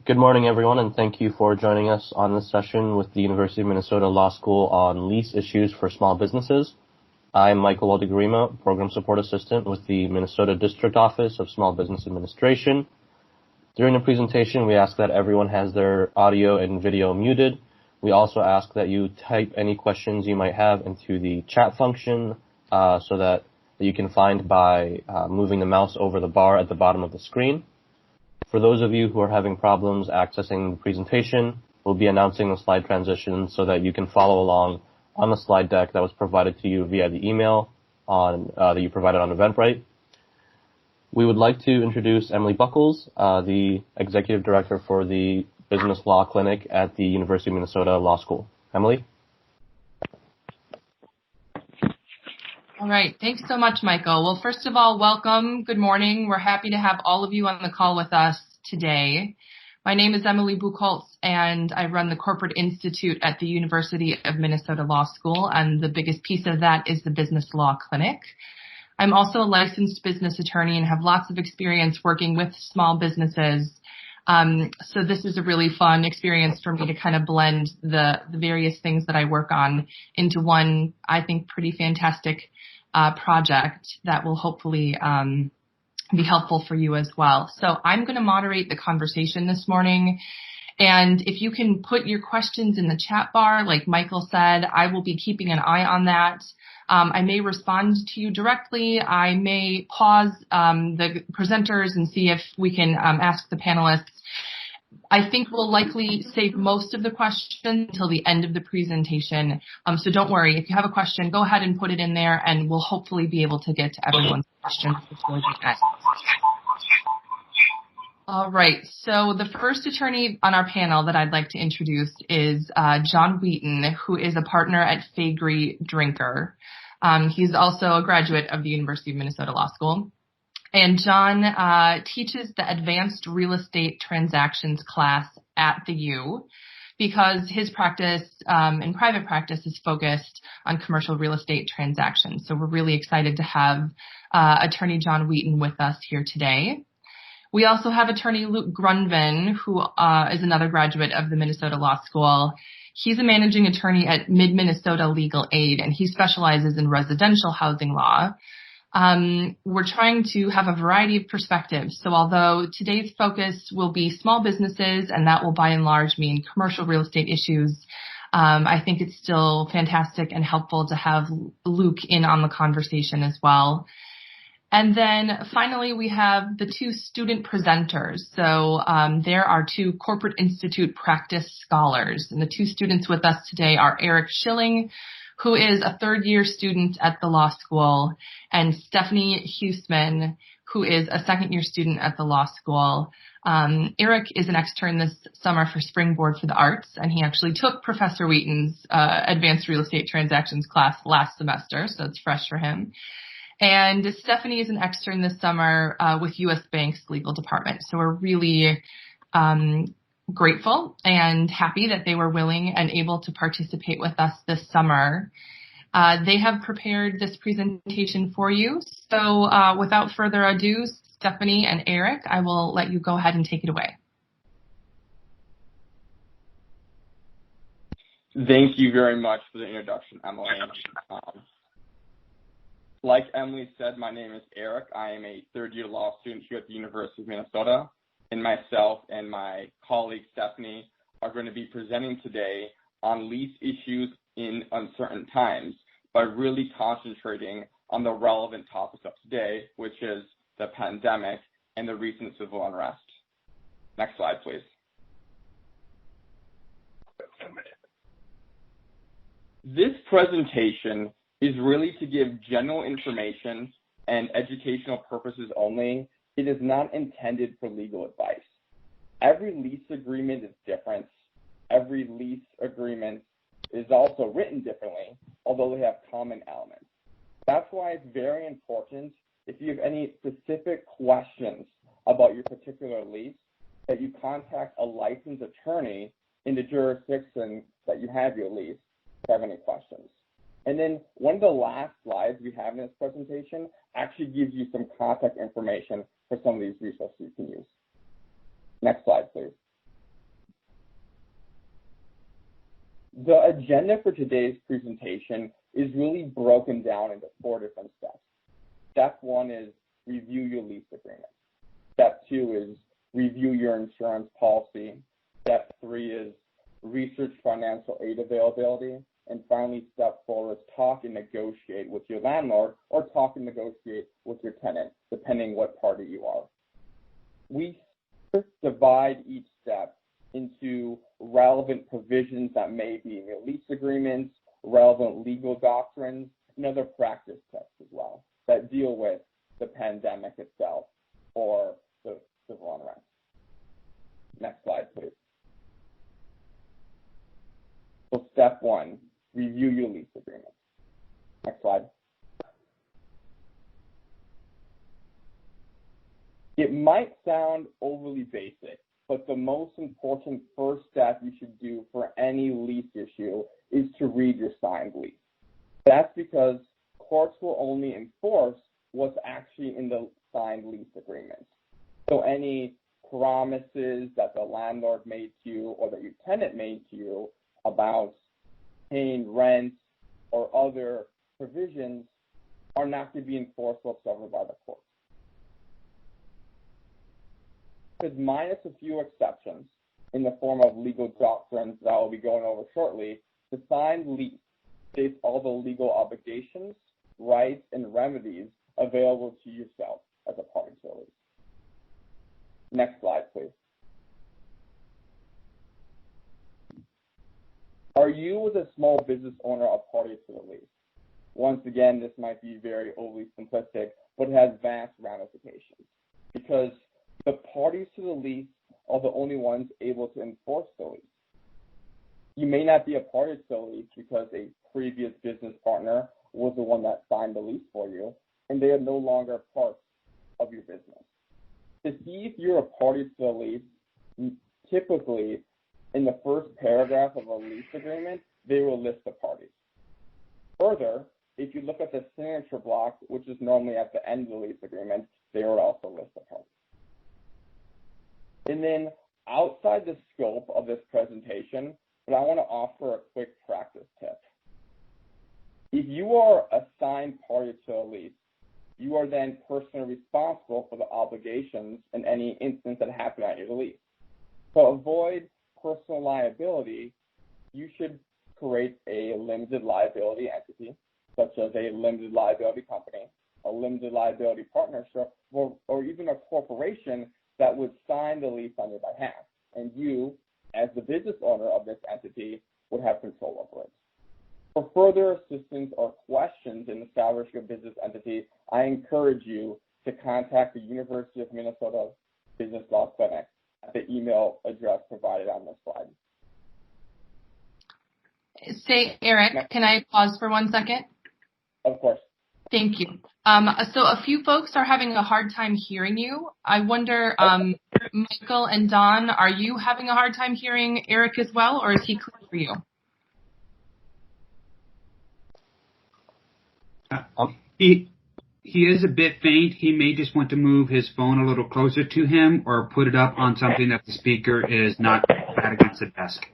Good morning, everyone, and thank you for joining us on this session with the University of Minnesota Law School on lease issues for small businesses. I'm Michael Waldegrima, Program Support Assistant with the Minnesota District Office of Small Business Administration. During the presentation, we ask that everyone has their audio and video muted. We also ask that you type any questions you might have into the chat function so that you can find by moving the mouse over the bar at the bottom of the screen. For those of you who are having problems accessing the presentation, we'll be announcing the slide transition so that you can follow along on the slide deck that was provided to you via the email that you provided on Eventbrite. We would like to introduce Emily Buchholz, the Executive Director for the Business Law Clinic at the University of Minnesota Law School. Emily? All right. Thanks so much, Michael. Well, first of all, welcome. Good morning. We're happy to have all of you on the call with us today. My name is Emily Buchholz, and I run the Corporate Institute at the University of Minnesota Law School, and the biggest piece of that is the Business Law Clinic. I'm also a licensed business attorney and have lots of experience working with small businesses. So this is a really fun experience for me to kind of blend the various things that I work on into one, I think, pretty fantastic project that will hopefully be helpful for you as well. So I'm going to moderate the conversation this morning. And if you can put your questions in the chat bar, like Michael said, I will be keeping an eye on that. I may respond to you directly. I may pause the presenters and see if we can ask the panelists. I think we'll likely save most of the questions until the end of the presentation. So don't worry. If you have a question, go ahead and put it in there, and we'll hopefully be able to get to everyone's questions before the end. All right. So the first attorney on our panel that I'd like to introduce is John Wheaton, who is a partner at Faegre Drinker. He's also a graduate of the University of Minnesota Law School. And John teaches the Advanced Real Estate Transactions class at the U because his practice in private practice is focused on commercial real estate transactions. So we're really excited to have attorney John Wheaton with us here today. We also have attorney Luke Grundman, who is another graduate of the Minnesota Law School. He's a managing attorney at Mid-Minnesota Legal Aid, and he specializes in residential housing law. We're trying to have a variety of perspectives. So although today's focus will be small businesses, and that will by and large mean commercial real estate issues, I think it's still fantastic and helpful to have Luke in on the conversation as well. And then finally, we have the two student presenters. So there are two Corporate Institute practice scholars. And the two students with us today are Eric Schilling, who is a third-year student at the law school, and Stephanie Huisman, who is a second-year student at the law school. Eric is an extern this summer for Springboard for the Arts, and he actually took Professor Wheaton's Advanced Real Estate Transactions class last semester, so it's fresh for him. And Stephanie is an extern this summer with U.S. Bank's legal department. So we're really grateful and happy that they were willing and able to participate with us this summer. They have prepared this presentation for you. So without further ado, Stephanie and Eric, I will let you go ahead and take it away. Thank you very much for the introduction, Emily. Like Emily said, my name is Eric. I am a third-year law student here at the University of Minnesota, and myself and my colleague Stephanie are going to be presenting today on lease issues in uncertain times by really concentrating on the relevant topics of today, which is the pandemic and the recent civil unrest. Next slide, please. This presentation is really to give general information and educational purposes only. It is not intended for legal advice. Every lease agreement is different. Every lease agreement is also written differently, although they have common elements. That's why it's very important, if you have any specific questions about your particular lease, that you contact a licensed attorney in the jurisdiction that you have your lease if you have any questions. And then one of the last slides we have in this presentation actually gives you some contact information for some of these resources you can use. Next slide, please. The agenda for today's presentation is really broken down into 4 different steps. Step 1 is review your lease agreement. Step 2 is review your insurance policy. Step 3 is research financial aid availability. And finally, step 4 is talk and negotiate with your landlord or talk and negotiate with your tenant, depending what party you are. We divide each step into relevant provisions that may be in your lease agreements, relevant legal doctrines, and other practice tests as well that deal with the pandemic itself or the civil unrest. Next slide, please. So step 1, review your lease agreement. Next slide. It might sound overly basic, but the most important first step you should do for any lease issue is to read your signed lease. That's because courts will only enforce what's actually in the signed lease agreement. So any promises that the landlord made to you or that your tenant made to you about paying rent or other provisions are not to be enforced whatsoever by the court. Because minus a few exceptions in the form of legal doctrines that I'll be going over shortly, the signed lease states all the legal obligations, rights, and remedies available to yourself as a party to the lease. Next slide, please. Are you, as a small business owner, a party to the lease? Once again, this might be very overly simplistic, but it has vast ramifications because the parties to the lease are the only ones able to enforce the lease. You may not be a party to the lease because a previous business partner was the one that signed the lease for you, and they are no longer part of your business. To see if you're a party to the lease, typically in the first paragraph of a lease agreement, they will list the parties. Further, if you look at the signature block, which is normally at the end of the lease agreement, they will also list the parties. And then outside the scope of this presentation, but I want to offer a quick practice tip. If you are a signed party to a lease, you are then personally responsible for the obligations in any instance that happen at your lease. To avoid personal liability, you should create a limited liability entity, such as a limited liability company, a limited liability partnership, or even a corporation that would sign the lease on your behalf. And you, as the business owner of this entity, would have control over it. For further assistance or questions in establishing a business entity, I encourage you to contact the University of Minnesota Business Law Clinic at the email address provided on this slide. Say, Eric, can I pause for 1 second? Of course. Thank you. So a few folks are having a hard time hearing you. I wonder, Michael and Don, are you having a hard time hearing Eric as well, or is he clear for you? He is a bit faint. He may just want to move his phone a little closer to him or put it up on something that the speaker is not at against the desk.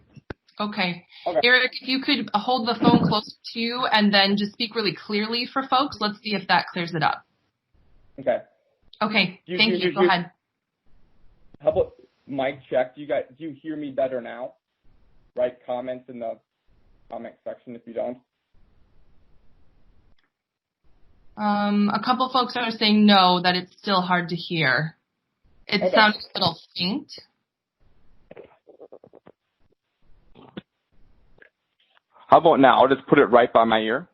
Okay. Eric, if you could hold the phone close to you and then just speak really clearly for folks, let's see if that clears it up. Okay. Okay, thank you. Go ahead. How about mic check? Do you hear me better now? Write comments in the comment section if you don't. A couple folks are saying no, that it's still hard to hear. It sounds a little faint. How about now? I'll just put it right by my ear.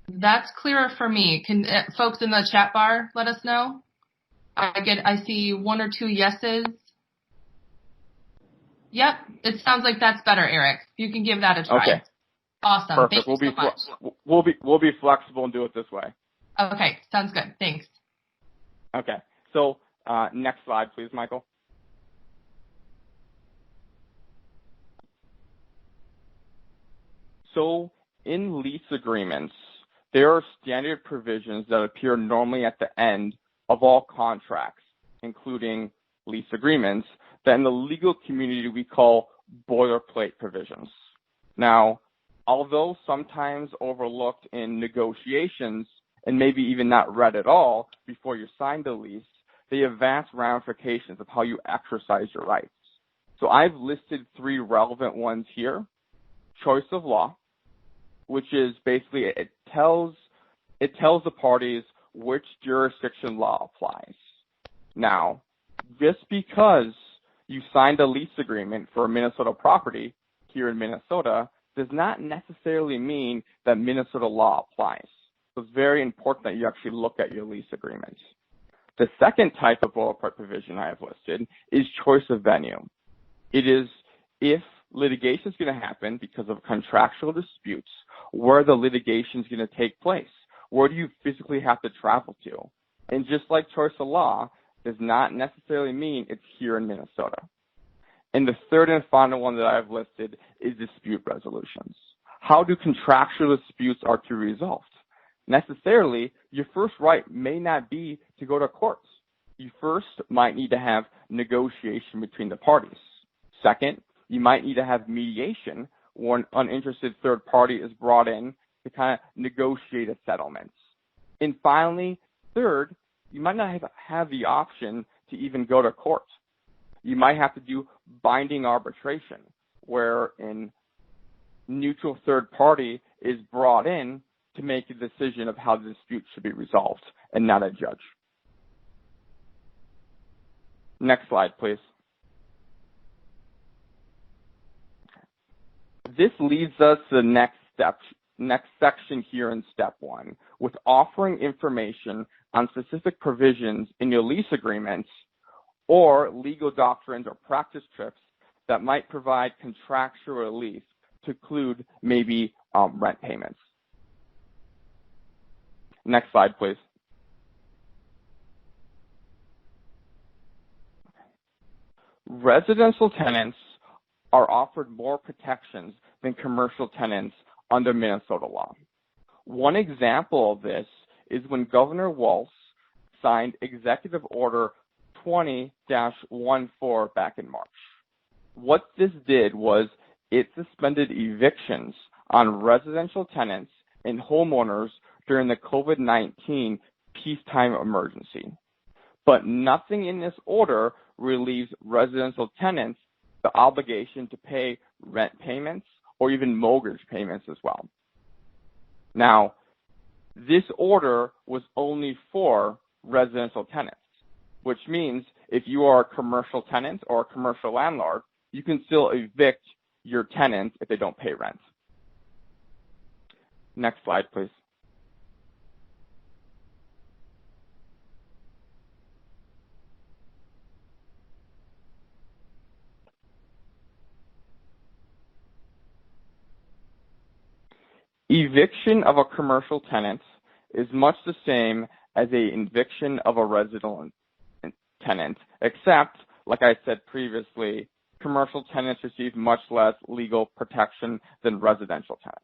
That's clearer for me. Can folks in the chat bar let us know? I see 1 or 2 yeses. Yep, it sounds like that's better, Eric. You can give that a try. Okay. Awesome. Perfect. Thank you so much. We'll be flexible and do it this way. Okay, sounds good. Thanks. Okay. So next slide, please, Michael. So in lease agreements, there are standard provisions that appear normally at the end of all contracts, including lease agreements, that in the legal community we call boilerplate provisions. Now, although sometimes overlooked in negotiations and maybe even not read at all before you sign the lease, they have vast ramifications of how you exercise your rights. So I've listed 3 relevant ones here. Choice of law, which is basically it tells the parties which jurisdiction law applies. Now, just because you signed a lease agreement for a Minnesota property here in Minnesota does not necessarily mean that Minnesota law applies. So it's very important that you actually look at your lease agreements. The second type of boilerplate provision I have listed is choice of venue. It is if litigation is going to happen because of contractual disputes, where the litigation is going to take place. Where do you physically have to travel to? And just like choice of law does not necessarily mean it's here in Minnesota. And the third and final one that I have listed is dispute resolutions. How do contractual disputes are to be resolved? Necessarily, your first right may not be to go to court. You first might need to have negotiation between the parties. Second, you might need to have mediation where an uninterested third party is brought in to kind of negotiate a settlement. And finally, third, you might not have the option to even go to court. You might have to do binding arbitration, where a neutral third party is brought in to make a decision of how the dispute should be resolved, and not a judge. Next slide, please. This leads us to the next section here in step 1, with offering information on specific provisions in your lease agreements or legal doctrines or practice trips that might provide contractual relief to include maybe rent payments. Next slide, please. Residential tenants are offered more protections than commercial tenants under Minnesota law. One example of this is when Governor Walz signed Executive Order 20-14 back in March. What this did was it suspended evictions on residential tenants and homeowners during the COVID-19 peacetime emergency. But nothing in this order relieves residential tenants the obligation to pay rent payments or even mortgage payments as well. Now, this order was only for residential tenants, which means if you are a commercial tenant or a commercial landlord, you can still evict your tenants if they don't pay rent. Next slide, please. Eviction of a commercial tenant is much the same as an eviction of a residential tenant, except, like I said previously, commercial tenants receive much less legal protection than residential tenants.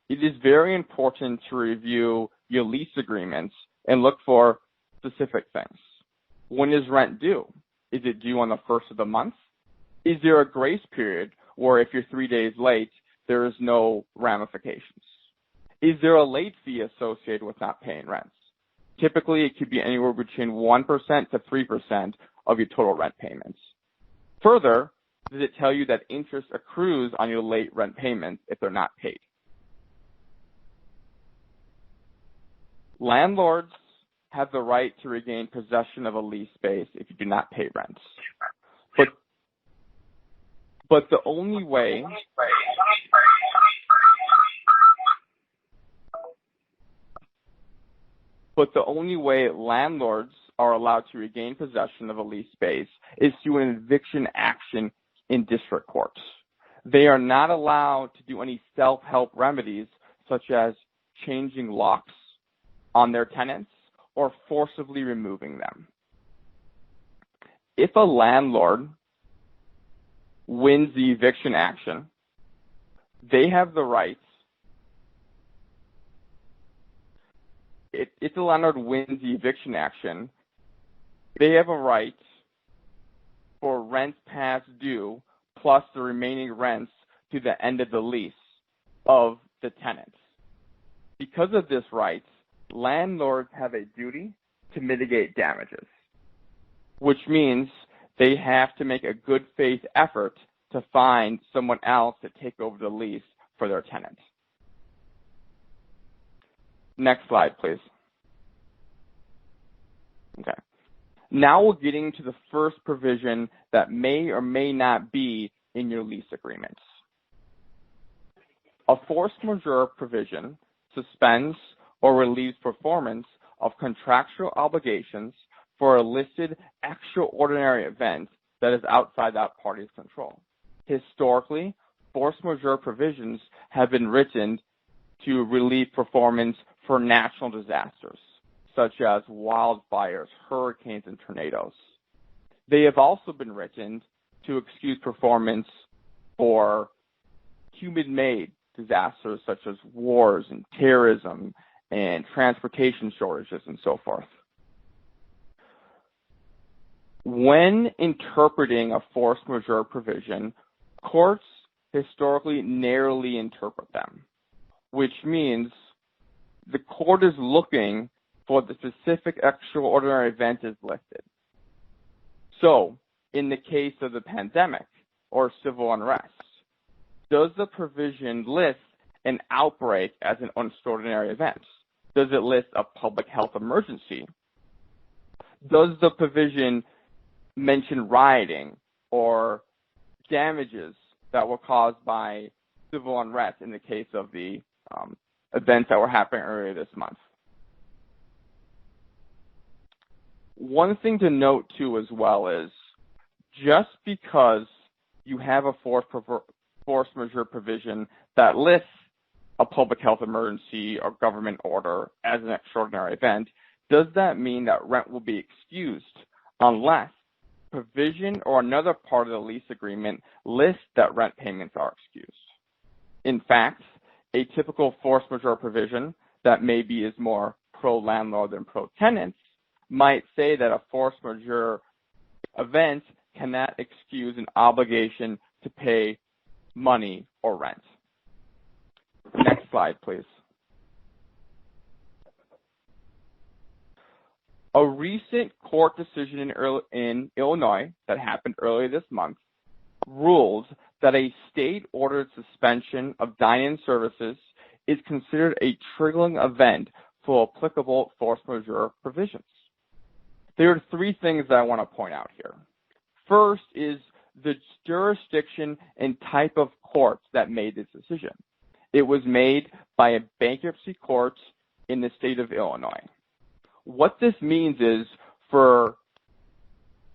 It is very important to review your lease agreements and look for specific things. When is rent due? Is it due on the first of the month? Is there a grace period where if you're 3 days late, there is no ramifications? Is there a late fee associated with not paying rents? Typically, it could be anywhere between 1% to 3% of your total rent payments. Further, does it tell you that interest accrues on your late rent payments if they're not paid? Landlords have the right to regain possession of a lease space if you do not pay rents. But the only way landlords are allowed to regain possession of a lease space is through an eviction action in district courts. They are not allowed to do any self-help remedies such as changing locks on their tenants or forcibly removing them. If a landlord wins the eviction action, they have the right. If the landlord wins the eviction action, they have a right for rent past due plus the remaining rents to the end of the lease of the tenant. Because of this right, landlords have a duty to mitigate damages, which means they have to make a good faith effort to find someone else to take over the lease for their tenant. Next slide, please. Okay. Now we're getting to the first provision that may or may not be in your lease agreements. A force majeure provision suspends or relieves performance of contractual obligations for a listed extraordinary event that is outside that party's control. Historically, force majeure provisions have been written to relieve performance for natural disasters, such as wildfires, hurricanes, and tornadoes. They have also been written to excuse performance for human-made disasters such as wars and terrorism and transportation shortages and so forth. When interpreting a force majeure provision, courts historically narrowly interpret them, which means the court is looking for the specific extraordinary event is listed. So, in the case of the pandemic or civil unrest, does the provision list an outbreak as an extraordinary event? Does it list a public health emergency? Does the provision mention rioting or damages that were caused by civil unrest in the case of the events that were happening earlier this month? One thing to note, too, as well is just because you have a force majeure provision that lists a public health emergency or government order as an extraordinary event, does that mean that rent will be excused unless provision or another part of the lease agreement lists that rent payments are excused? In fact, a typical force majeure provision that maybe is more pro-landlord than pro-tenant might say that a force majeure event cannot excuse an obligation to pay money or rent. Next slide, please. A recent court decision in Illinois that happened earlier this month ruled that a state-ordered suspension of dine-in services is considered a triggering event for applicable force majeure provisions. There are three things that I want to point out here. First is the jurisdiction and type of courts that made this decision. It was made by a bankruptcy court in the state of Illinois. What this means is for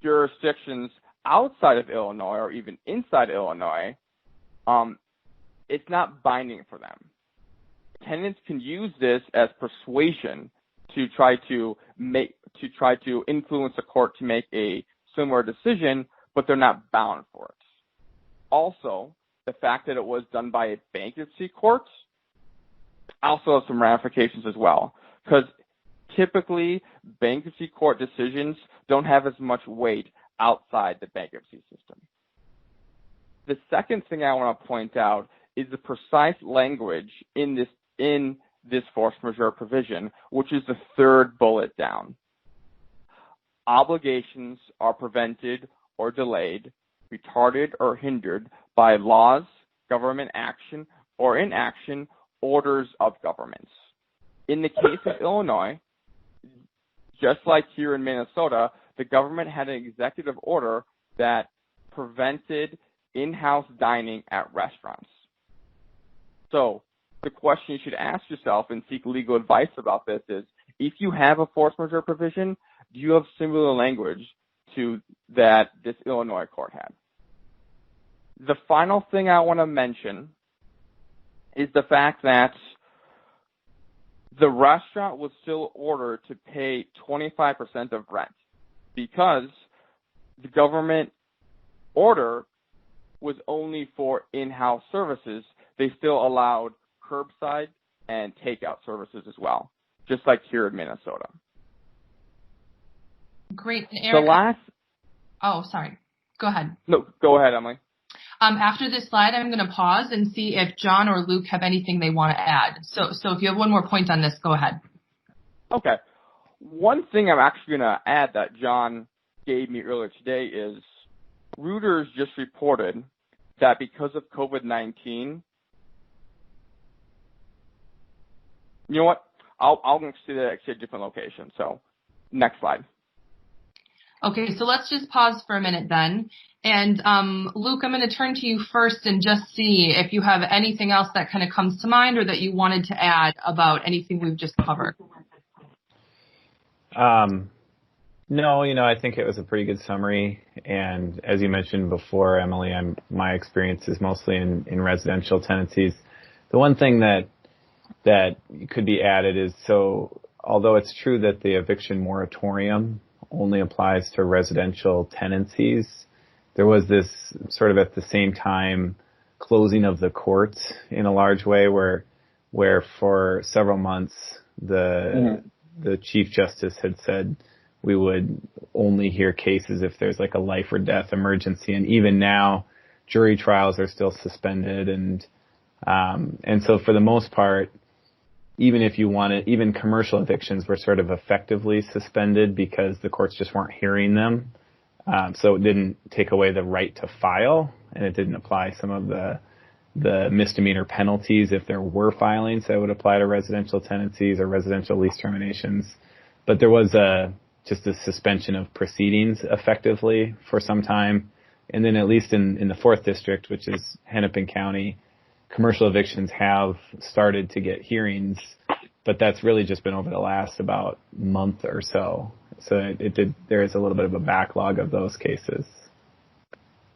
jurisdictions outside of Illinois or even inside Illinois, it's not binding for them. Tenants can use this as persuasion to try to influence the court to make a similar decision, but they're not bound for it. Also, the fact that it was done by a bankruptcy court also has some ramifications as well, because typically bankruptcy court decisions don't have as much weight outside the bankruptcy system. The second thing I want to point out is the precise language in this force majeure provision, which is the third bullet down. Obligations are prevented or delayed, retarded or hindered by laws, government action, or inaction, orders of governments. In the case of Illinois, just like here in Minnesota, the government had an executive order that prevented in-house dining at restaurants. So the question you should ask yourself and seek legal advice about this is, if you have a force majeure provision, do you have similar language to that this Illinois court had? The final thing I want to mention is the fact that the restaurant was still ordered to pay 25% of rent because the government order was only for in-house services. They still allowed curbside and takeout services as well, just like here in Minnesota. Great. And Eric, the last... Oh, sorry. Go ahead. No, go ahead, Emily. After this slide, I'm going to pause and see if John or Luke have anything they want to add. So if you have one more point on this, go ahead. Okay. One thing I'm actually going to add that John gave me earlier today is Reuters just reported that because of COVID-19, you know what? I'll say that at a different location. So next slide. Okay, so let's just pause for a minute then. And Luke, I'm going to turn to you first and just see if you have anything else that kind of comes to mind or that you wanted to add about anything we've just covered. No, I think it was a pretty good summary. And as you mentioned before, Emily, my experience is mostly in residential tenancies. The one thing that could be added is, so although it's true that the eviction moratorium only applies to residential tenancies, there was this sort of at the same time closing of the courts in a large way where for several months the Chief Justice had said we would only hear cases if there's like a life or death emergency. And even now, jury trials are still suspended. And so for the most part, even if you wanted, even commercial evictions were sort of effectively suspended because the courts just weren't hearing them. So it didn't take away the right to file, and it didn't apply some of the misdemeanor penalties if there were filings that would apply to residential tenancies or residential lease terminations. But there was just a suspension of proceedings effectively for some time. And then at least in the 4th District, which is Hennepin County, commercial evictions have started to get hearings, but that's really just been over the last about month or so. So there is a little bit of a backlog of those cases.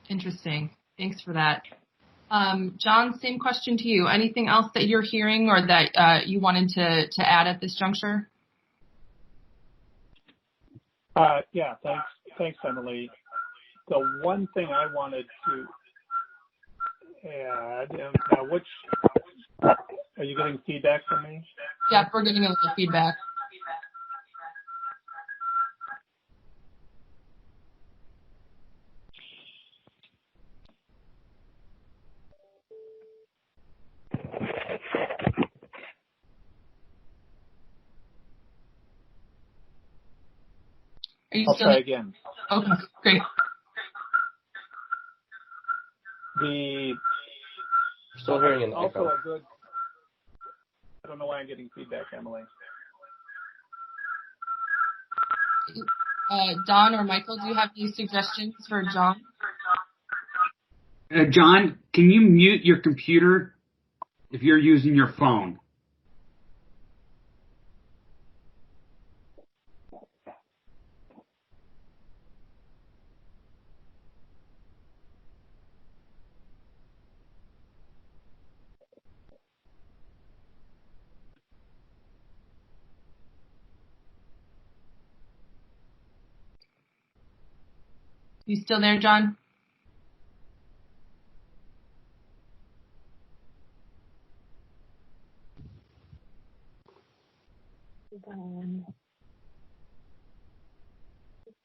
Interesting. Thanks for that. John, same question to you. Anything else that you're hearing or that you wanted to add at this juncture? Yeah, thanks, Emily. The one thing I wanted to add, which are you getting feedback from me? Yeah, we're getting a little feedback. I'll try again. Okay, great. Still hearing an also echo. a good. I don't know why I'm getting feedback, Emily. Don or Michael, do you have any suggestions for John? John, can you mute your computer if you're using your phone? You still there, John?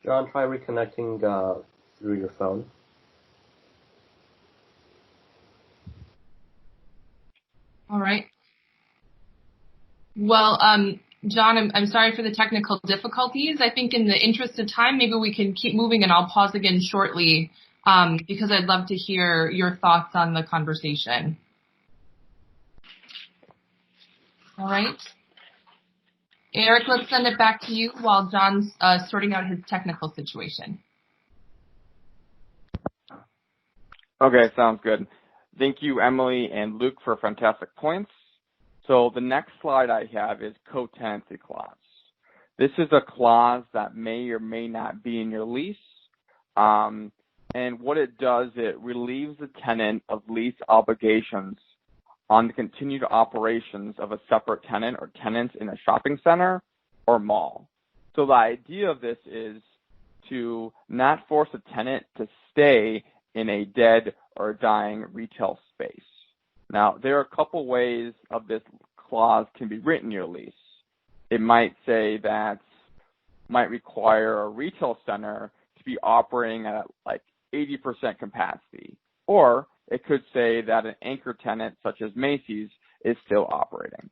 John, try reconnecting through your phone. All right. Well, John, I'm sorry for the technical difficulties. I think in the interest of time, maybe we can keep moving and I'll pause again shortly because I'd love to hear your thoughts on the conversation. All right. Eric, let's send it back to you while John's sorting out his technical situation. Okay, sounds good. Thank you, Emily and Luke, for fantastic points. So the next slide I have is Co-Tenancy Clause. This is a clause that may or may not be in your lease. And what it does, it relieves the tenant of lease obligations on the continued operations of a separate tenant or tenants in a shopping center or mall. So the idea of this is to not force a tenant to stay in a dead or dying retail space. Now, there are a couple ways of this clause can be written in your lease. It might say that might require a retail center to be operating at like 80% capacity, or it could say that an anchor tenant such as Macy's is still operating.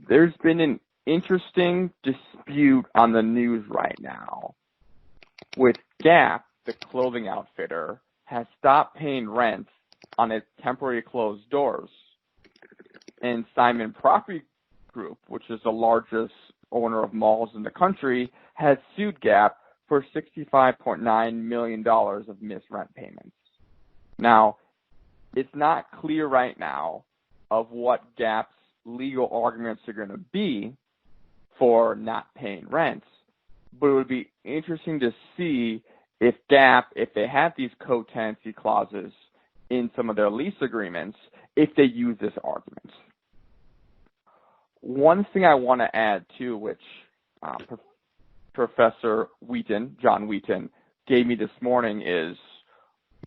There's been an interesting dispute on the news right now with Gap, the clothing outfitter, has stopped paying rent on its temporarily closed doors. And Simon Property Group, which is the largest owner of malls in the country, has sued Gap for $65.9 million of missed rent payments. Now, it's not clear right now of what Gap's legal arguments are going to be for not paying rent, but it would be interesting to see if Gap, if they have these co-tenancy clauses in some of their lease agreements, if they use this argument. One thing I want to add too, which Professor Wheaton, John Wheaton, gave me this morning is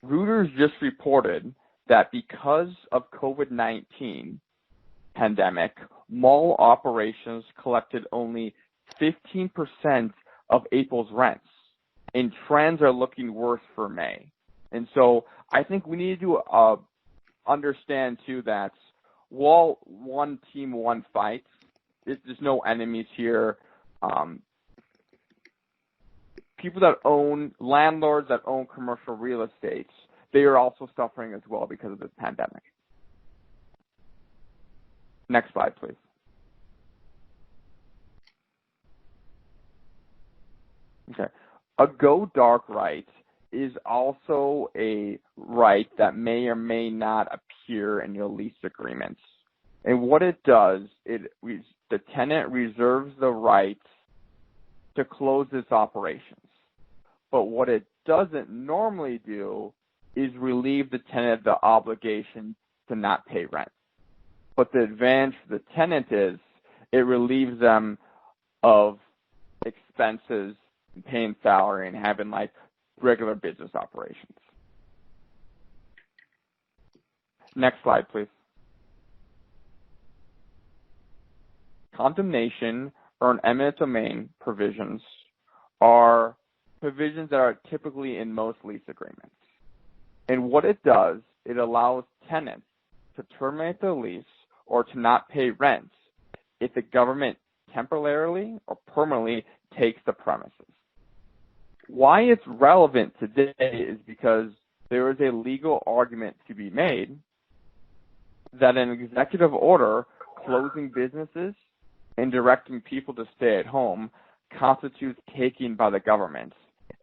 Reuters just reported that because of COVID-19 pandemic, mall operations collected only 15% of April's rents, and trends are looking worse for May. And so I think we need to understand too that while one team, one fight, there's no enemies here. People that own, landlords that own commercial real estate, they are also suffering as well because of this pandemic. Next slide, please. Okay. A go dark right is also a right that may or may not appear in your lease agreements. And what it does, the tenant reserves the right to close its operations. But what it doesn't normally do is relieve the tenant of the obligation to not pay rent. But the advantage for the tenant is it relieves them of expenses, paying salary, and having like regular business operations. Next slide, please. Condemnation or an eminent domain provisions are provisions that are typically in most lease agreements. And what it does, it allows tenants to terminate the lease or to not pay rent if the government temporarily or permanently takes the premises. Why it's relevant today is because there is a legal argument to be made that an executive order closing businesses and directing people to stay at home constitutes taking by the government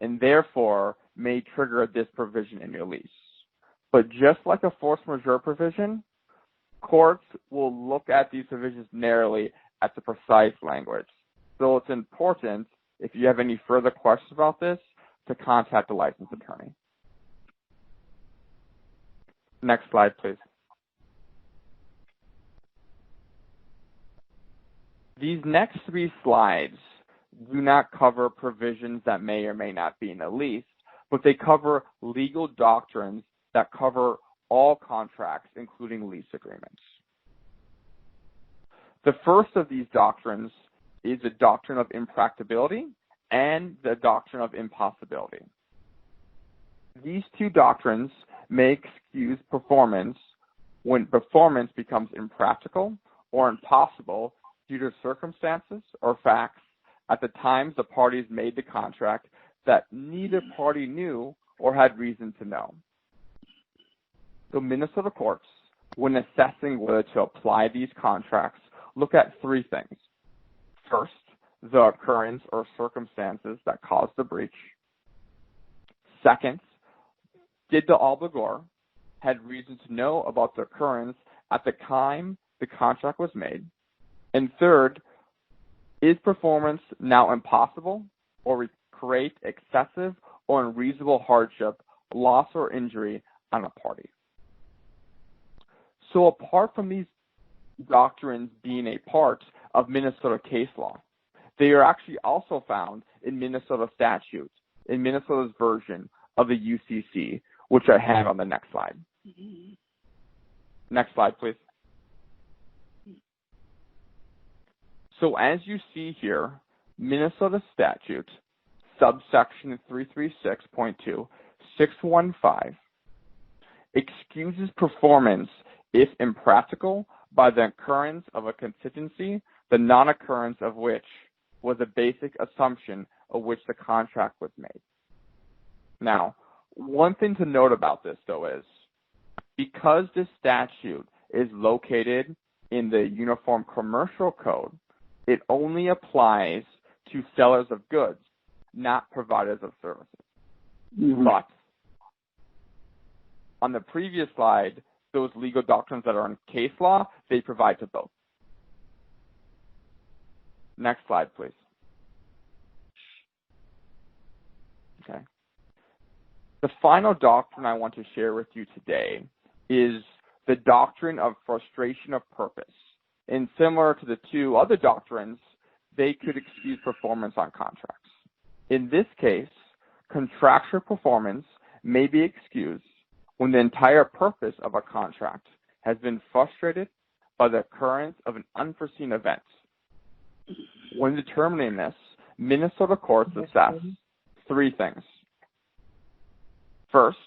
and therefore may trigger this provision in your lease. But just like a force majeure provision, courts will look at these provisions narrowly at the precise language. So it's important, if you have any further questions about this, to contact a licensed attorney. Next slide, please. These next three slides do not cover provisions that may or may not be in a lease, but they cover legal doctrines that cover all contracts, including lease agreements. The first of these doctrines is the doctrine of impracticability and the doctrine of impossibility. These two doctrines may excuse performance when performance becomes impractical or impossible due to circumstances or facts at the times the parties made the contract that neither party knew or had reason to know. So Minnesota courts, when assessing whether to apply these contracts, look at three things. First, the occurrence or circumstances that caused the breach. Second, did the obligor had reason to know about the occurrence at the time the contract was made? And third, is performance now impossible or create excessive or unreasonable hardship, loss, or injury on a party? So apart from these doctrines being a part of Minnesota case law, they are actually also found in Minnesota statutes, in Minnesota's version of the UCC, which I have on the next slide. Next slide, please. So as you see here, Minnesota statute, subsection 336.2, 615 excuses performance if impractical by the occurrence of a contingency, the non-occurrence of which was a basic assumption of which the contract was made. Now, one thing to note about this, though, is because this statute is located in the Uniform Commercial Code, it only applies to sellers of goods, not providers of services. Mm-hmm. But on the previous slide, those legal doctrines that are in case law, they provide to both. Next slide, please. Okay. The final doctrine I want to share with you today is the doctrine of frustration of purpose. And similar to the two other doctrines, they could excuse performance on contracts. In this case, contractual performance may be excused when the entire purpose of a contract has been frustrated by the occurrence of an unforeseen event. When determining this, Minnesota courts assess three things. First,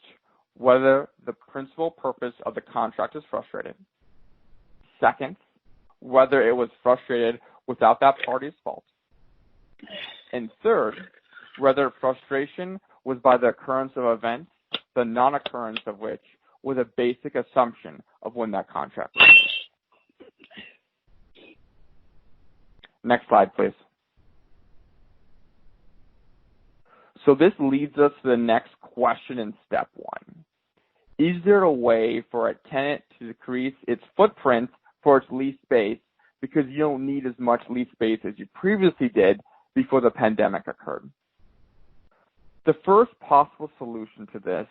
whether the principal purpose of the contract is frustrated. Second, whether it was frustrated without that party's fault. And third, whether frustration was by the occurrence of events, the non-occurrence of which was a basic assumption of when that contract was made. Next slide, please. So this leads us to the next question in step one. Is there a way for a tenant to decrease its footprint for its lease space because you don't need as much lease space as you previously did before the pandemic occurred? The first possible solution to this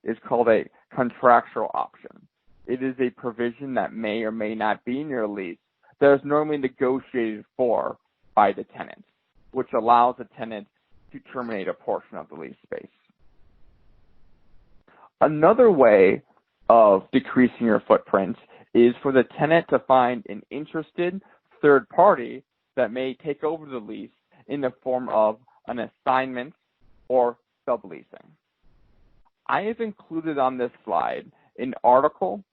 is called a contractual option. It is a provision that may or may not be in your lease that is normally negotiated for by the tenant, which allows the tenant to terminate a portion of the lease space. Another way of decreasing your footprint is for the tenant to find an interested third party that may take over the lease in the form of an assignment or subleasing. I have included on this slide an article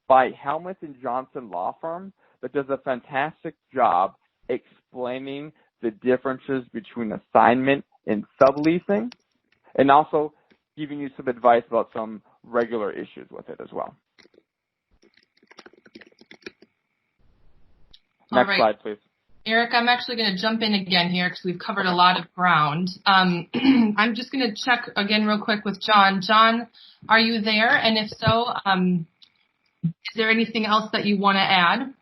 by Helmuth and Johnson Law Firm that does a fantastic job explaining the differences between assignment and subleasing, and also giving you some advice about some regular issues with it as well. Next slide, please. Eric, I'm actually going to jump in again here because we've covered a lot of ground. I'm just going to check again real quick with John. John, are you there? And if so, is there anything else that you want to add?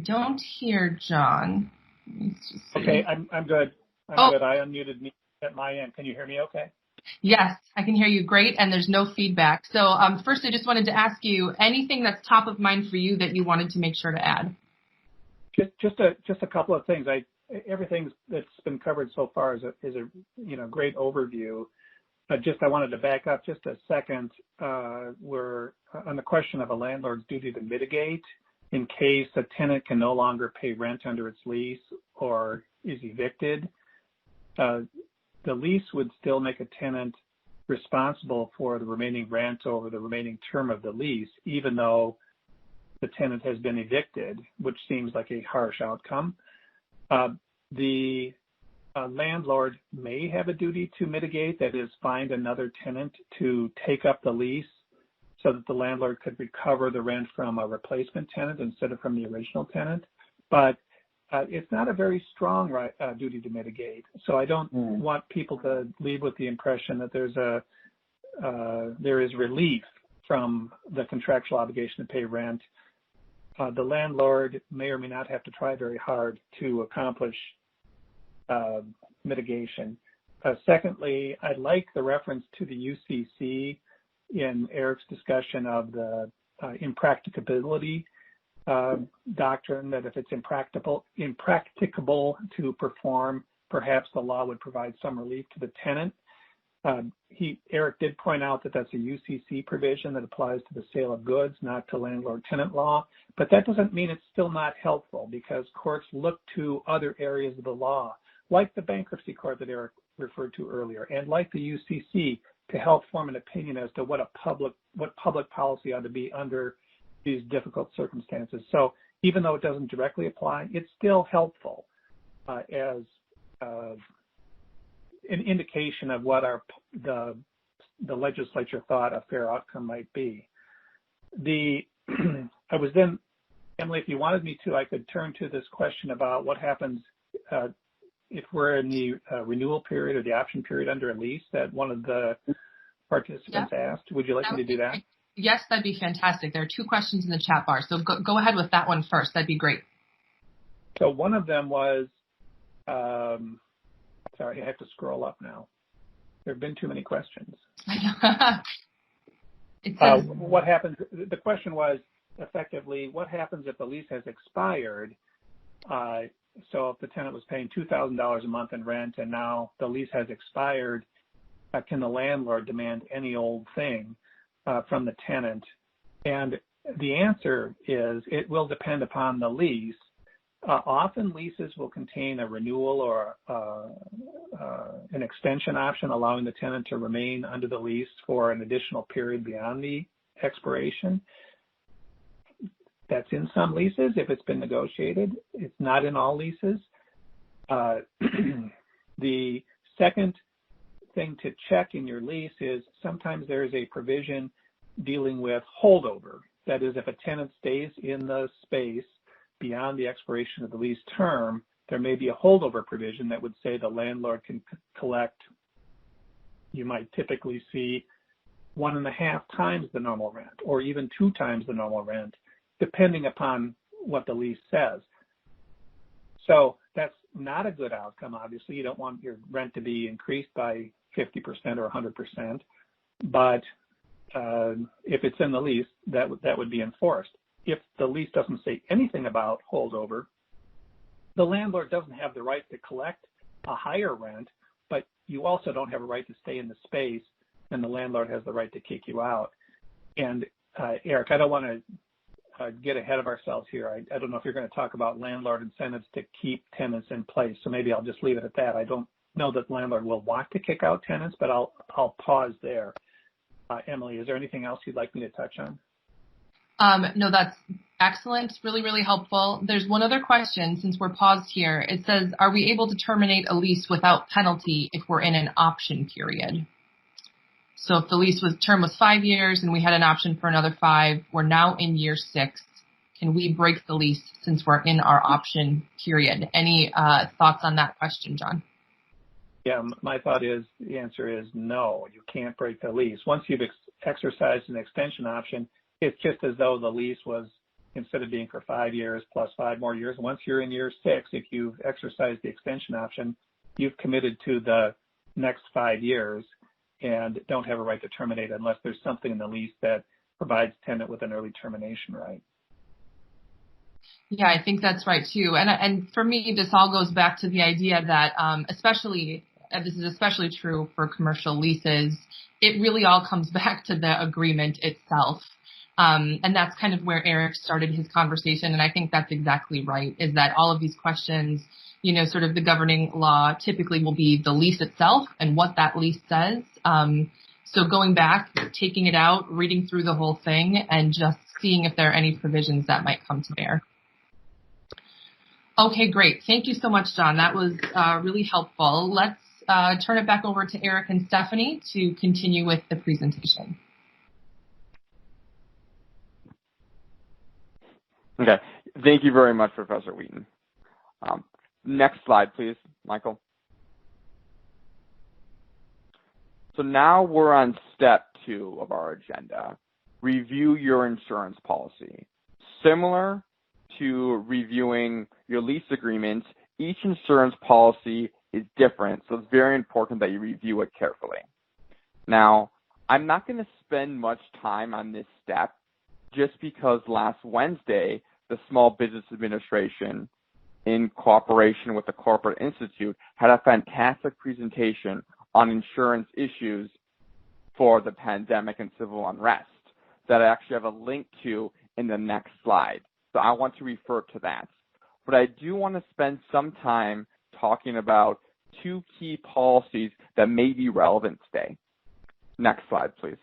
Don't hear John. Okay, I'm good. I'm good. I unmuted me at my end. Can you hear me okay? Yes, I can hear you great, and there's no feedback. So first, I just wanted to ask you anything that's top of mind for you that you wanted to make sure to add. Just a couple of things. Everything that's been covered so far is a great overview. I wanted to back up just a second. We're on the question of a landlord's duty to mitigate in case a tenant can no longer pay rent under its lease or is evicted. The lease would still make a tenant responsible for the remaining rent over the remaining term of the lease, even though the tenant has been evicted, which seems like a harsh outcome. The landlord may have a duty to mitigate, that is, find another tenant to take up the lease so that the landlord could recover the rent from a replacement tenant instead of from the original tenant. But it's not a very strong duty to mitigate. So I don't want people to leave with the impression that there is relief from the contractual obligation to pay rent. The landlord may or may not have to try very hard to accomplish mitigation. Secondly, I like the reference to the UCC in Eric's discussion of the impracticability doctrine, that if it's impracticable to perform, perhaps the law would provide some relief to the tenant. Eric did point out that that's a UCC provision that applies to the sale of goods, not to landlord-tenant law. But that doesn't mean it's still not helpful, because courts look to other areas of the law, like the bankruptcy court that Eric referred to earlier, and like the UCC, to help form an opinion as to what public policy ought to be under these difficult circumstances. So even though it doesn't directly apply, it's still helpful as an indication of what the legislature thought a fair outcome might be. I was then, Emily, if you wanted me to, I could turn to this question about what happens if we're in the renewal period or the option period under a lease that one of the participants asked. Would you like me to do that? Yes, that'd be fantastic. There are two questions in the chat bar, so go ahead with that one first. That'd be great. So one of them was, sorry, I have to scroll up now. There have been too many questions. What happens? The question was effectively, what happens if the lease has expired? So if the tenant was paying $2,000 a month in rent and now the lease has expired, can the landlord demand any old thing from the tenant? And the answer is it will depend upon the lease. Often leases will contain a renewal or an extension option, allowing the tenant to remain under the lease for an additional period beyond the expiration. That's in some leases if it's been negotiated. It's not in all leases. The second thing to check in your lease is sometimes there is a provision dealing with holdover. That is, if a tenant stays in the space beyond the expiration of the lease term, there may be a holdover provision that would say the landlord can collect, you might typically see 1.5 times the normal rent or even 2 times the normal rent, depending upon what the lease says. So that's not a good outcome, obviously. You don't want your rent to be increased by 50% or 100%, but if it's in the lease, that would be enforced. If the lease doesn't say anything about holdover, the landlord doesn't have the right to collect a higher rent, but you also don't have a right to stay in the space, and the landlord has the right to kick you out. And Eric, I don't want to get ahead of ourselves here. I don't know if you're going to talk about landlord incentives to keep tenants in place, so maybe I'll just leave it at that. I don't know that the landlord will want to kick out tenants, but I'll pause there. Emily, is there anything else you'd like me to touch on? No, that's excellent. Really, really helpful. There's one other question since we're paused here. It says, are we able to terminate a lease without penalty if we're in an option period? So if the lease term was 5 years and we had an option for another 5, we're now in year 6. Can we break the lease since we're in our option period? Any thoughts on that question, John? Yeah, my thought is the answer is no, you can't break the lease. Once you've exercised an extension option, it's just as though the lease was, instead of being for 5 years plus 5 more years, once you're in year 6, if you've exercised the extension option, you've committed to the next 5 years and don't have a right to terminate unless there's something in the lease that provides tenant with an early termination right. Yeah, I think that's right too. And for me, this all goes back to the idea that this is especially true for commercial leases, it really all comes back to the agreement itself. And that's kind of where Eric started his conversation. And I think that's exactly right, is that all of these questions, sort of the governing law typically will be the lease itself and what that lease says. So going back, taking it out, reading through the whole thing, and just seeing if there are any provisions that might come to bear. Okay, great. Thank you so much, John. That was really helpful. Let's turn it back over to Eric and Stephanie to continue with the presentation. Okay. Thank you very much, Professor Wheaton. Next slide, please, Michael. So now we're on step 2 of our agenda. Review your insurance policy. Similar to reviewing your lease agreement, each insurance policy is different, so it's very important that you review it carefully. Now, I'm not going to spend much time on this step just because last Wednesday, the Small Business Administration, in cooperation with the Corporate Institute, had a fantastic presentation on insurance issues for the pandemic and civil unrest that I actually have a link to in the next slide. So I want to refer to that. But I do want to spend some time talking about two key policies that may be relevant today. Next slide, please.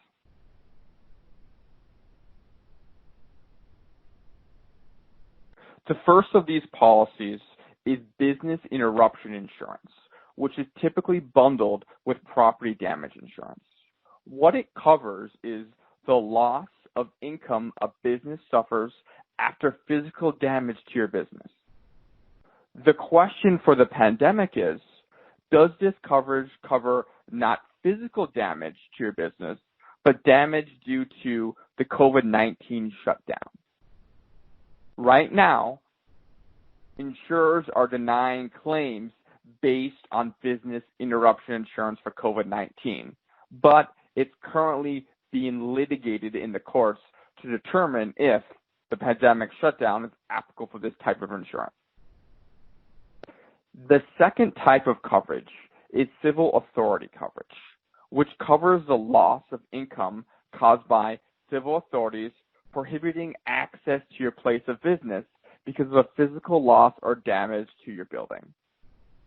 The first of these policies is business interruption insurance, which is typically bundled with property damage insurance. What it covers is the loss of income a business suffers after physical damage to your business. The question for the pandemic is, does this coverage cover not physical damage to your business, but damage due to the COVID-19 shutdown? Right now, insurers are denying claims based on business interruption insurance for COVID-19, but it's currently being litigated in the courts to determine if the pandemic shutdown is applicable for this type of insurance. The second type of coverage is civil authority coverage, which covers the loss of income caused by civil authorities prohibiting access to your place of business because of a physical loss or damage to your building.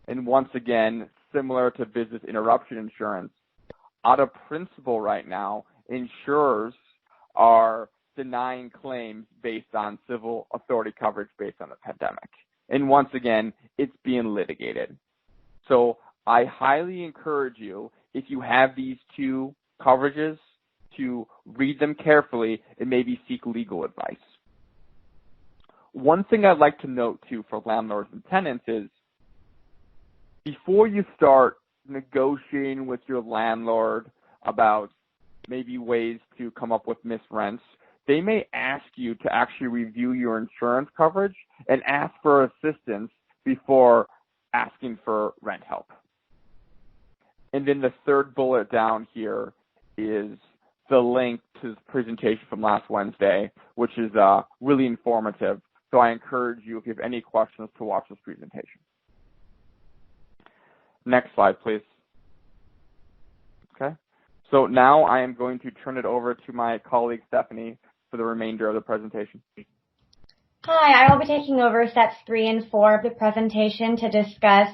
And once again, similar to business interruption insurance, out of principle right now, insurers are denying claims based on civil authority coverage based on the pandemic. And once again, it's being litigated. So I highly encourage you, if you have these two coverages, to read them carefully and maybe seek legal advice. One thing I'd like to note too for landlords and tenants is, before you start negotiating with your landlord about maybe ways to come up with missed rents, they may ask you to actually review your insurance coverage and ask for assistance before asking for rent help. And then the third bullet down here is the link to this presentation from last Wednesday, which is really informative. So I encourage you, if you have any questions, to watch this presentation. Next slide, please. Okay. So now I am going to turn it over to my colleague, Stephanie, for the remainder of the presentation. Hi, I will be taking over steps 3 and 4 of the presentation to discuss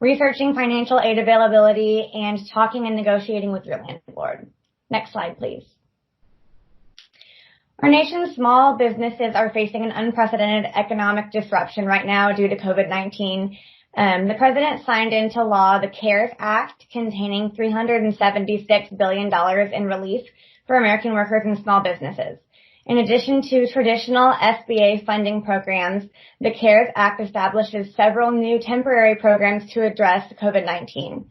researching financial aid availability and talking and negotiating with your landlord. Next slide, please. Our nation's small businesses are facing an unprecedented economic disruption right now due to COVID-19. The president signed into law the CARES Act, containing $376 billion in relief for American workers and small businesses. In addition to traditional SBA funding programs, the CARES Act establishes several new temporary programs to address COVID-19.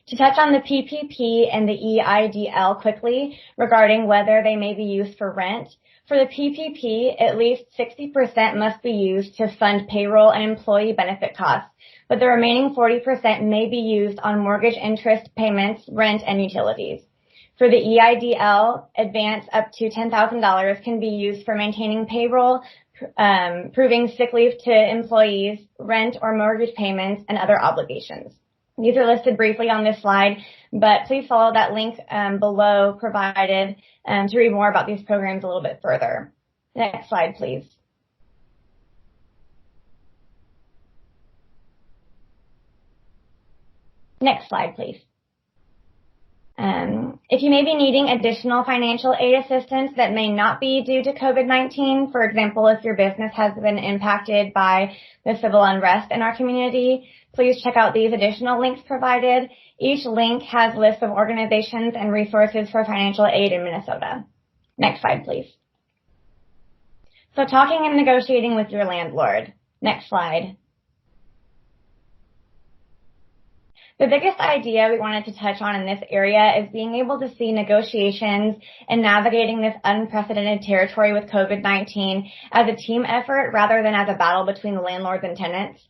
To touch on the PPP and the EIDL quickly regarding whether they may be used for rent, for the PPP, at least 60% must be used to fund payroll and employee benefit costs, but the remaining 40% may be used on mortgage interest payments, rent, and utilities. For the EIDL, advance up to $10,000 can be used for maintaining payroll, proving sick leave to employees, rent or mortgage payments, and other obligations. These are listed briefly on this slide, but please follow that link below provided to read more about these programs a little bit further. Next slide, please. Next slide, please. If you may be needing additional financial aid assistance that may not be due to COVID-19, for example, if your business has been impacted by the civil unrest in our community, please check out these additional links provided. Each link has lists of organizations and resources for financial aid in Minnesota. Next slide, please. So talking and negotiating with your landlord. Next slide. The biggest idea we wanted to touch on in this area is being able to see negotiations and navigating this unprecedented territory with COVID-19 as a team effort rather than as a battle between the landlords and tenants.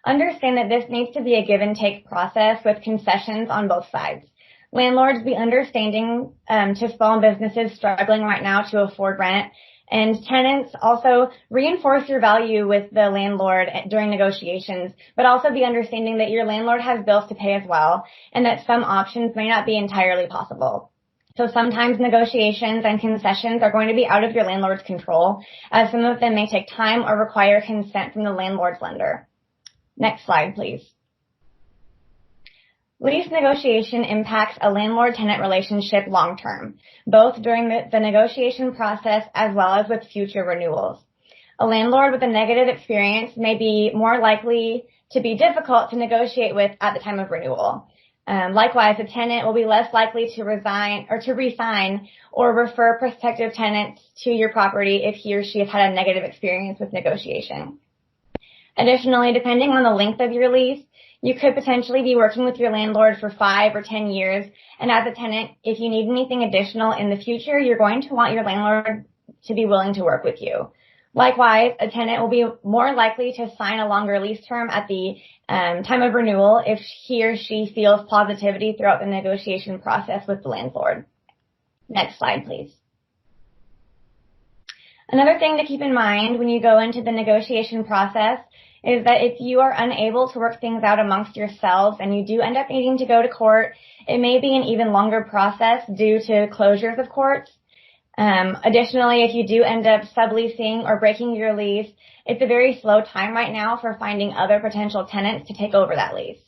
Understand that this needs to be a give and take process with concessions on both sides. Landlords be understanding to small businesses struggling right now to afford rent, And tenants also reinforce your value with the landlord during negotiations, but also be understanding that your landlord has bills to pay as well, and that some options may not be entirely possible. So sometimes negotiations and concessions are going to be out of your landlord's control, as some of them may take time or require consent from the landlord's lender. Next slide, please. Lease negotiation impacts a landlord-tenant relationship long-term, both during the negotiation process as well as with future renewals. A landlord with a negative experience may be more likely to be difficult to negotiate with at the time of renewal. Likewise, a tenant will be less likely to re-sign or refer prospective tenants to your property if he or she has had a negative experience with negotiation. Additionally, depending on the length of your lease, you could potentially be working with your landlord for 5 or 10 years, and as a tenant, if you need anything additional in the future, you're going to want your landlord to be willing to work with you. Likewise, a tenant will be more likely to sign a longer lease term at the time of renewal if he or she feels positivity throughout the negotiation process with the landlord. Next slide, please. Another thing to keep in mind when you go into the negotiation process is that if you are unable to work things out amongst yourselves and you do end up needing to go to court, it may be an even longer process due to closures of courts. Additionally, if you do end up subleasing or breaking your lease, it's a very slow time right now for finding other potential tenants to take over that lease.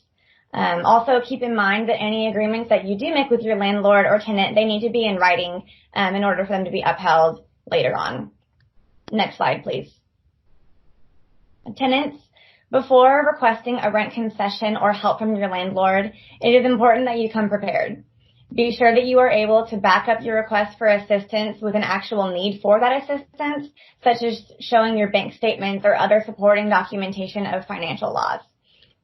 Also, keep in mind that any agreements that you do make with your landlord or tenant, they need to be in writing in order for them to be upheld later on. Next slide, please. Tenants, before requesting a rent concession or help from your landlord, it is important that you come prepared. Be sure that you are able to back up your request for assistance with an actual need for that assistance, such as showing your bank statements or other supporting documentation of financial laws.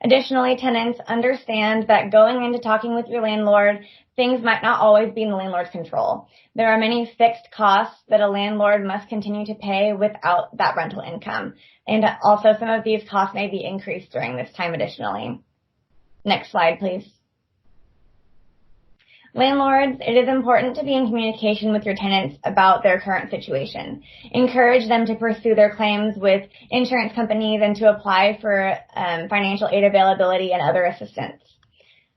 Additionally, tenants, understand that going into talking with your landlord, things might not always be in the landlord's control. There are many fixed costs that a landlord must continue to pay without that rental income. And also some of these costs may be increased during this time additionally. Next slide, please. Landlords, it is important to be in communication with your tenants about their current situation. Encourage them to pursue their claims with insurance companies and to apply for financial aid availability and other assistance.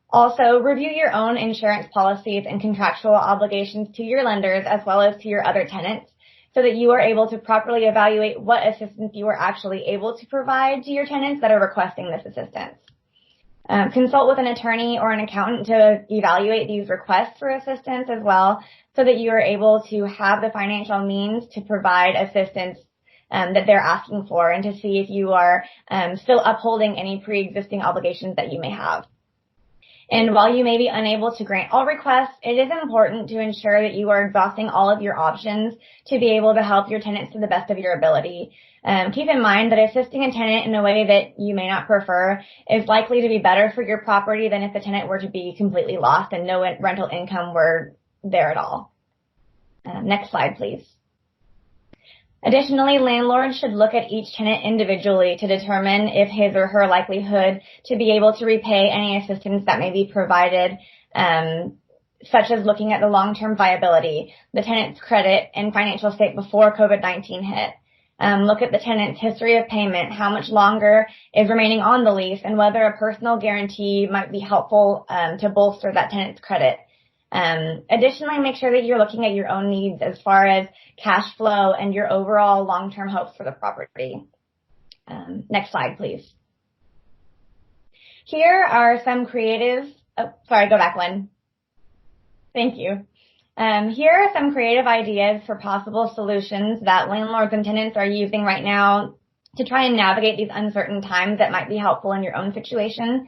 Also, review your own insurance policies and contractual obligations to your lenders as well as to your other tenants so that you are able to properly evaluate what assistance you are actually able to provide to your tenants that are requesting this assistance. Consult with an attorney or an accountant to evaluate these requests for assistance as well so that you are able to have the financial means to provide assistance that they're asking for and to see if you are still upholding any pre-existing obligations that you may have. And while you may be unable to grant all requests, it is important to ensure that you are exhausting all of your options to be able to help your tenants to the best of your ability. Keep in mind that assisting a tenant in a way that you may not prefer is likely to be better for your property than if the tenant were to be completely lost and no rental income were there at all. Next slide, please. Additionally, landlords should look at each tenant individually to determine if his or her likelihood to be able to repay any assistance that may be provided, such as looking at the long-term viability, the tenant's credit and financial state before COVID-19 hit. Look at the tenant's history of payment, how much longer is remaining on the lease, and whether a personal guarantee might be helpful to bolster that tenant's credit. Additionally, make sure that you're looking at your own needs as far as cash flow and your overall long-term hopes for the property. Next slide, please. Here are some creative, go back one. Thank you. Here are some creative ideas for possible solutions that landlords and tenants are using right now to try and navigate these uncertain times that might be helpful in your own situation,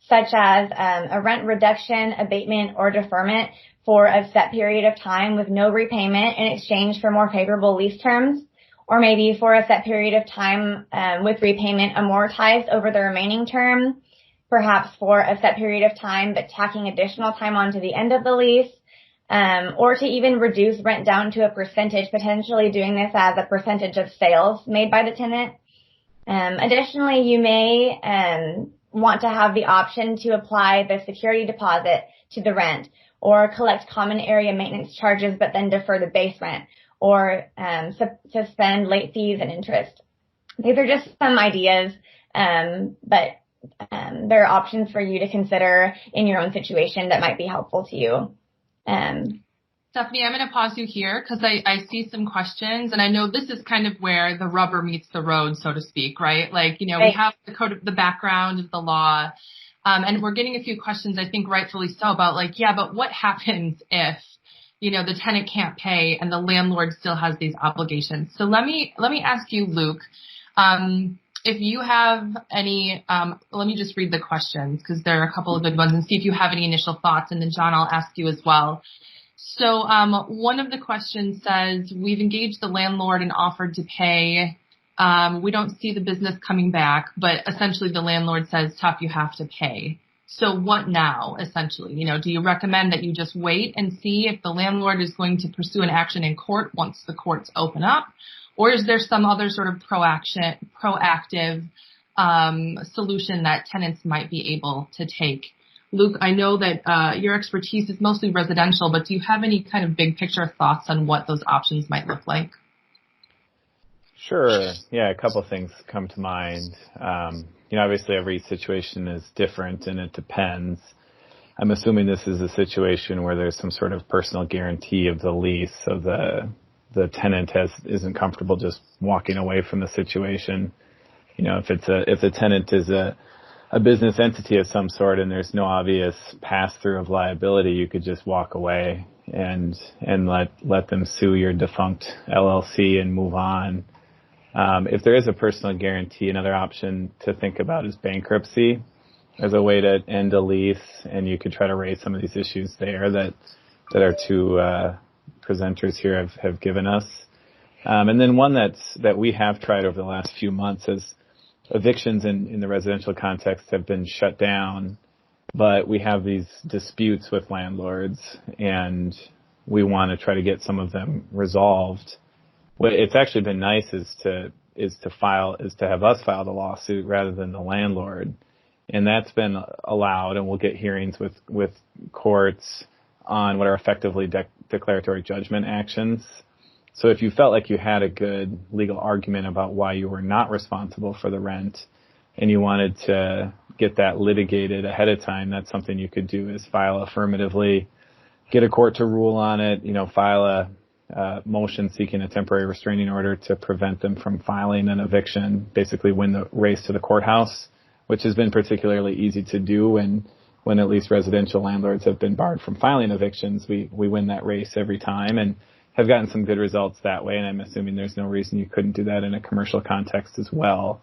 such as a rent reduction, abatement, or deferment for a set period of time with no repayment in exchange for more favorable lease terms, or maybe for a set period of time with repayment amortized over the remaining term, perhaps for a set period of time but tacking additional time onto the end of the lease, or to even reduce rent down to a percentage, potentially doing this as a percentage of sales made by the tenant. Additionally, you may want to have the option to apply the security deposit to the rent or collect common area maintenance charges but then defer the base rent, or suspend late fees and interest. These are just some ideas, but there are options for you to consider in your own situation that might be helpful to you. Stephanie, I'm going to pause you here because I see some questions, and I know this is kind of where the rubber meets the road, so to speak, right? Like, you know, right. We have the code of the background of the law, and we're getting a few questions, I think rightfully so, about like, yeah, but what happens if, you know, the tenant can't pay and the landlord still has these obligations? So let me ask you, Luke, if you have any, let me just read the questions because there are a couple of good ones and see if you have any initial thoughts, and then John, I'll ask you as well. So one of the questions says, we've engaged the landlord and offered to pay. We don't see the business coming back, but essentially the landlord says, tough, you have to pay. So what now, essentially? You know, do you recommend that you just wait and see if the landlord is going to pursue an action in court once the courts open up? Or is there some other sort of proactive solution that tenants might be able to take? Luke, I know that your expertise is mostly residential, but do you have any kind of big picture thoughts on what those options might look like? Sure. Yeah, a couple of things come to mind. You know, obviously every situation is different and it depends. I'm assuming this is a situation where there's some sort of personal guarantee of the lease, so the tenant isn't comfortable just walking away from the situation. You know, if the tenant is a business entity of some sort and there's no obvious pass-through of liability, you could just walk away and let them sue your defunct LLC and move on. If there is a personal guarantee, another option to think about is bankruptcy as a way to end a lease, and you could try to raise some of these issues there that our two presenters here have given us. And then one that we have tried over the last few months is evictions in the residential context have been shut down, but we have these disputes with landlords and we want to try to get some of them resolved. What it's actually been nice is to have us file the lawsuit rather than the landlord. And that's been allowed, and we'll get hearings with courts on what are effectively declaratory judgment actions. So if you felt like you had a good legal argument about why you were not responsible for the rent and you wanted to get that litigated ahead of time, that's something you could do, is file affirmatively, get a court to rule on it, you know, file a motion seeking a temporary restraining order to prevent them from filing an eviction, basically win the race to the courthouse, which has been particularly easy to do when at least residential landlords have been barred from filing evictions. We win that race every time and have gotten some good results that way, and I'm assuming there's no reason you couldn't do that in a commercial context as well.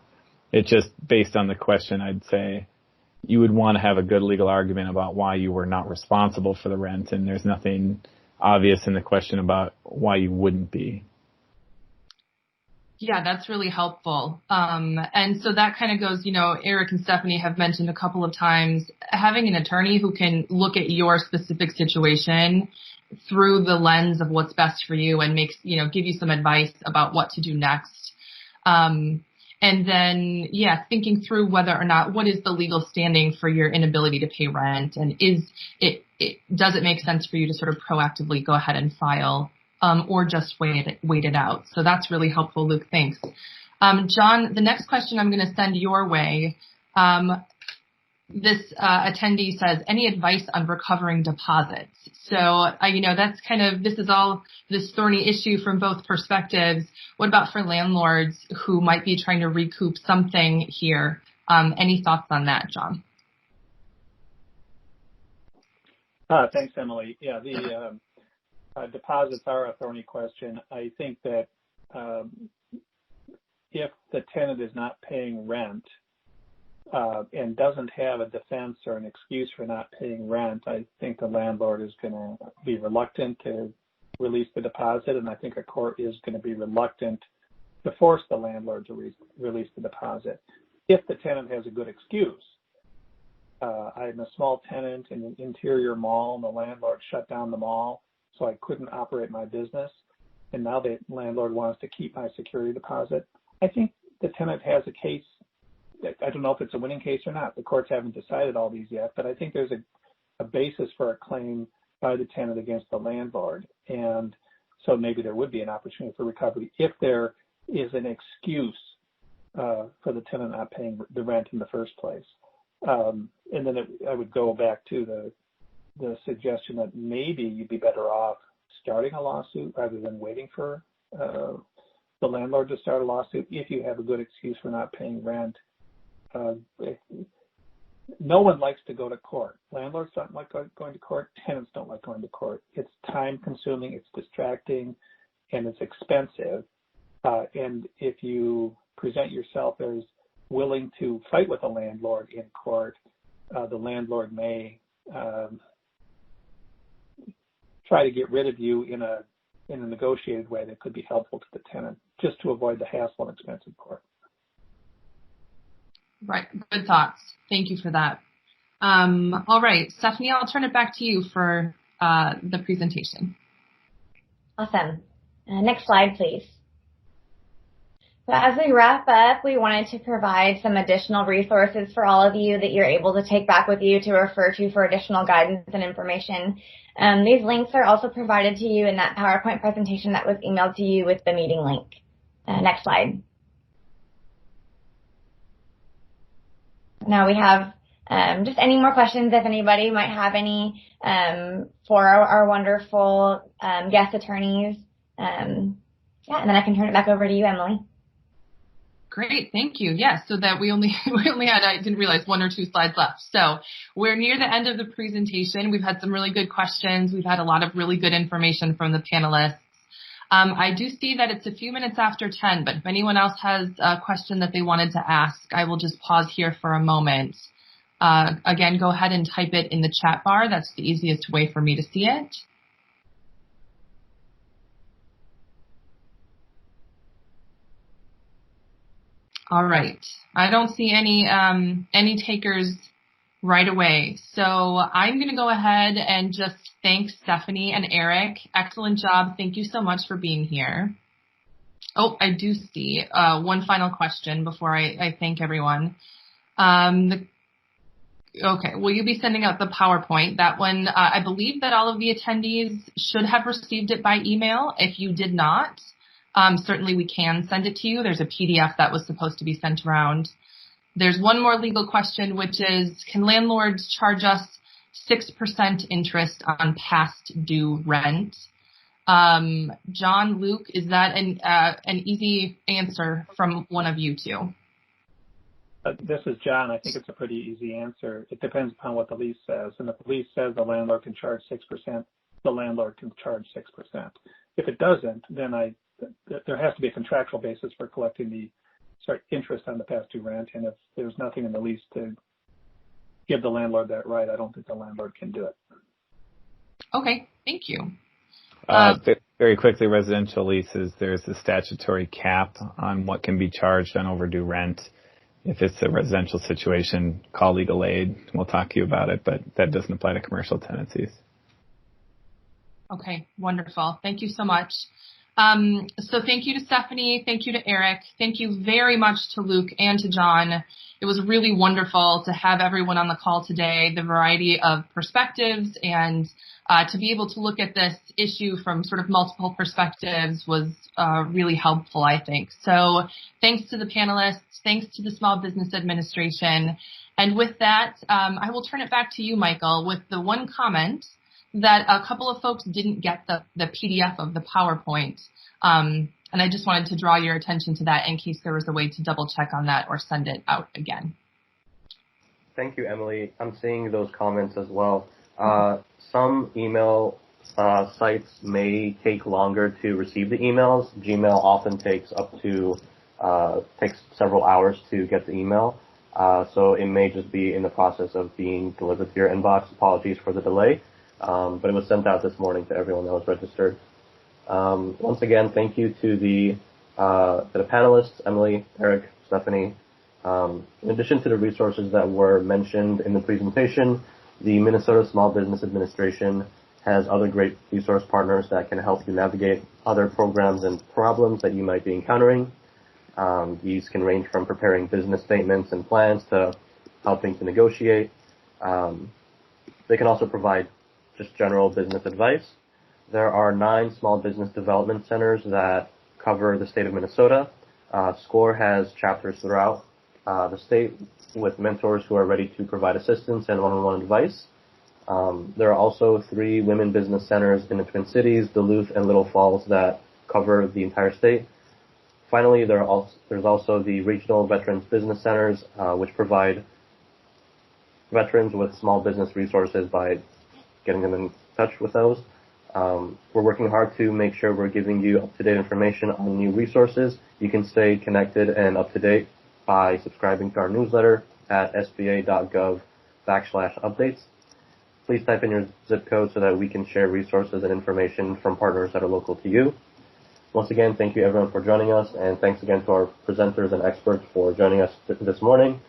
It just, based on the question, I'd say you would want to have a good legal argument about why you were not responsible for the rent, and there's nothing obvious in the question about why you wouldn't be. Yeah, that's really helpful. And so that kind of goes, you know, Eric and Stephanie have mentioned a couple of times, having an attorney who can look at your specific situation through the lens of what's best for you and give you some advice about what to do next. And then, thinking through whether or not, what is the legal standing for your inability to pay rent, and does it make sense for you to sort of proactively go ahead and file, or just wait it out? So that's really helpful, Luke. Thanks. John, the next question I'm going to send your way. This attendee says, any advice on recovering deposits? So, that's this is all this thorny issue from both perspectives. What about for landlords who might be trying to recoup something here? Any thoughts on that, John? Thanks, Emily. Yeah, the deposits are a thorny question. I think that if the tenant is not paying rent, and doesn't have a defense or an excuse for not paying rent, I think the landlord is going to be reluctant to release the deposit, and I think a court is going to be reluctant to force the landlord to release the deposit. If the tenant has a good excuse, I'm a small tenant in an interior mall, and the landlord shut down the mall, so I couldn't operate my business, and now the landlord wants to keep my security deposit. I think the tenant has a case. I don't know if it's a winning case or not. The courts haven't decided all these yet, but I think there's a basis for a claim by the tenant against the landlord. And So maybe there would be an opportunity for recovery if there is an excuse for the tenant not paying the rent in the first place. And then I would go back to the suggestion that maybe you'd be better off starting a lawsuit rather than waiting for the landlord to start a lawsuit if you have a good excuse for not paying rent. No one likes to go to court. Landlords don't like going to court. Tenants don't like going to court. It's time consuming, it's distracting, and it's expensive. And if you present yourself as willing to fight with a landlord in court, the landlord may try to get rid of you in a negotiated way that could be helpful to the tenant, just to avoid the hassle and expense of court. Right. Good thoughts. Thank you for that. All right, Stephanie, I'll turn it back to you for the presentation. Awesome. Next slide, please. So as we wrap up, we wanted to provide some additional resources for all of you that you're able to take back with you to refer to for additional guidance and information. These links are also provided to you in that PowerPoint presentation that was emailed to you with the meeting link. Next slide. Now we have just any more questions if anybody might have any for our wonderful guest attorneys. And then I can turn it back over to you, Emily. Great, thank you. Yes, so that we only had, I didn't realize, 1 or 2 slides left. So we're near the end of the presentation. We've had some really good questions. We've had a lot of really good information from the panelists. I do see that it's a few minutes after 10, but if anyone else has a question that they wanted to ask, I will just pause here for a moment. Again, go ahead and type it in the chat bar. That's the easiest way for me to see it. All right. I don't see any takers right away. So I'm going to go ahead and just thank Stephanie and Eric. Excellent job. Thank you so much for being here. Oh, I do see one final question before I thank everyone. Okay, will you be sending out the PowerPoint? That one, I believe that all of the attendees should have received it by email. If you did not, certainly we can send it to you. There's a PDF that was supposed to be sent around. There's one more legal question, which is, can landlords charge us 6% interest on past due rent? John, Luke, is that an easy answer from one of you two? This is John. I think it's a pretty easy answer. It depends upon what the lease says. And if the lease says the landlord can charge 6%, the landlord can charge 6%. If it doesn't, then there has to be a contractual basis for collecting the interest on the past due rent. And if there's nothing in the lease to give the landlord that right, I don't think the landlord can do it. Okay, thank you. Very quickly, residential leases, there's a statutory cap on what can be charged on overdue rent. If it's a residential situation, call legal aid. We'll talk to you about it, but that doesn't apply to commercial tenancies. Okay, wonderful. Thank you so much. So thank you to Stephanie. Thank you to Eric. Thank you very much to Luke and to John. It was really wonderful to have everyone on the call today, the variety of perspectives, and to be able to look at this issue from sort of multiple perspectives was really helpful, I think. So thanks to the panelists. Thanks to the Small Business Administration. And with that, I will turn it back to you, Michael, with the one comment that a couple of folks didn't get the PDF of the PowerPoint. And I just wanted to draw your attention to that in case there was a way to double check on that or send it out again. Thank you, Emily. I'm seeing those comments as well. Some email sites may take longer to receive the emails. Gmail often takes takes several hours to get the email. So it may just be in the process of being delivered to your inbox. Apologies for the delay. But it was sent out this morning to everyone that was registered. Once again, thank you to the panelists, Emily, Eric, Stephanie. In addition to the resources that were mentioned in the presentation, the Minnesota Small Business Administration has other great resource partners that can help you navigate other programs and problems that you might be encountering. These can range from preparing business statements and plans to helping to negotiate. They can also provide just general business advice. There are 9 small business development centers that cover the state of Minnesota. SCORE has chapters throughout the state with mentors who are ready to provide assistance and one-on-one advice. There are also 3 women business centers in the Twin Cities, Duluth, and Little Falls that cover the entire state. Finally, there's also the regional veterans business centers, which provide veterans with small business resources by getting them in touch with those. We're working hard to make sure we're giving you up-to-date information on new resources. You can stay connected and up-to-date by subscribing to our newsletter at sba.gov/updates. Please type in your zip code so that we can share resources and information from partners that are local to you. Once again, thank you everyone for joining us, and thanks again to our presenters and experts for joining us this morning.